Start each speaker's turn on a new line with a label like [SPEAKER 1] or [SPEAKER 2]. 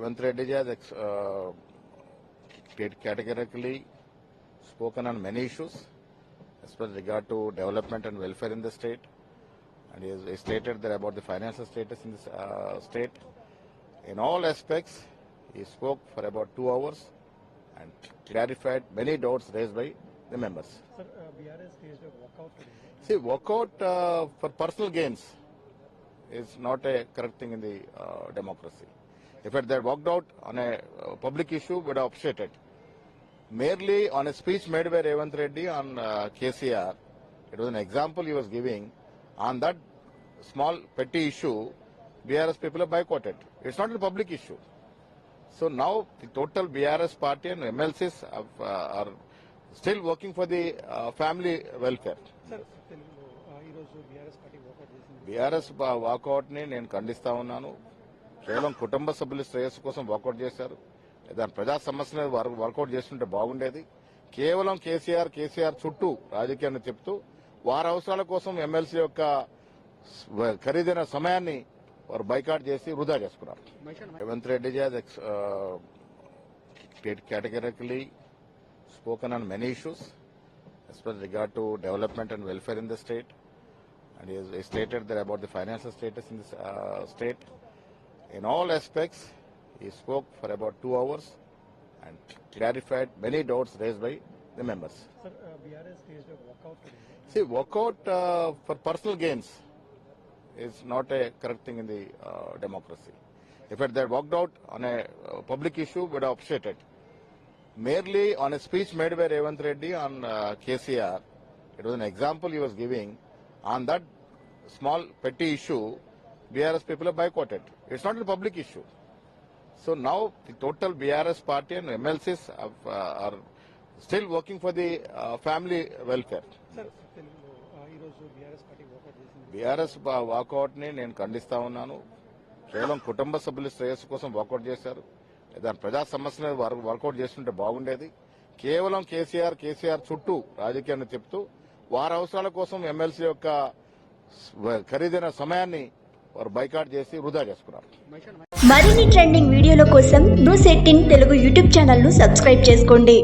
[SPEAKER 1] Revanth Reddy has categorically spoken on many issues, especially regard to development and welfare in the state. And he has stated that about the financial status in this state. In all aspects, he spoke for about 2 hours and clarified many doubts raised by the members.
[SPEAKER 2] Sir, BRS staged a walkout today.
[SPEAKER 1] See, walkout for personal gains is not a correct thing in the democracy. If they had walked out on a public issue, would have appreciated. Merely on a speech made by Revanth Reddy on KCR, it was an example he was giving. On that small petty issue, BRS people have boycotted. It's not a public issue. So now the total BRS party and MLCs are still working for the family welfare.
[SPEAKER 2] Sir, ఈరోజు BRS party walkout చేసింది.
[SPEAKER 1] BRS walkout ని నేను ఖండిస్తా ఉన్నాను. కేవలం కుటుంబ సభ్యుల శ్రేయస్సు కోసం వాకౌట్ చేశారు. దాని ప్రజా సమస్యలను వర్కౌట్ చేస్తుంటే బాగుండేది. కేవలం కేసీఆర్ చుట్టూ రాజకీయాన్ని చెప్తూ వారి అవసరాల కోసం ఎమ్మెల్సీ యొక్క ఖరీదైన సమయాన్ని వారు బైకాట్ చేసి వృధా చేసుకున్నారు. Revanth Reddy has categorically spoken on many issues, especially regard to development and welfare in the state. And he has stated that about the financial status in this state. In all aspects, he spoke for about 2 hours and clarified many doubts raised by the members.
[SPEAKER 2] Sir, BRS staged a walkout today.
[SPEAKER 1] See, walkout for personal gains is not a correct thing in the democracy. If they had walked out on a public issue, would have appreciated. Merely on a speech made by Revanth Reddy on KCR, it was an example he was giving. On that small petty issue, BRS people have boycotted. It's not a public issue. So now the total BRS party and MLCs are still working for the family welfare.
[SPEAKER 2] Sir, ఈరోజు BRS party walkout చేసింది.
[SPEAKER 1] BRS walkout ని నేను ఖండిస్తా ఉన్నాను. కేవలం కుటుంబ సభ్యుల శ్రేయస్సు కోసం వాకౌట్ చేశారు. దాని ప్రజా సమస్యలను వర్కౌట్ చేస్తుంటే బాగుండేది. కేవలం కేసీఆర్ చుట్టూ రాజకీయాన్ని చెప్తూ వారి అవసరాల కోసం ఎమ్మెల్సీ యొక్క ఖరీదైన సమయాన్ని వారు బైకాట్ చేసి వృధా చేసుకున్నారు.
[SPEAKER 3] మరిన్ని ట్రెండింగ్ వీడియోల కోసం న్యూస్ 18 తెలుగు యూట్యూబ్ ఛానల్ ను సబ్స్క్రైబ్ చేసుకోండి.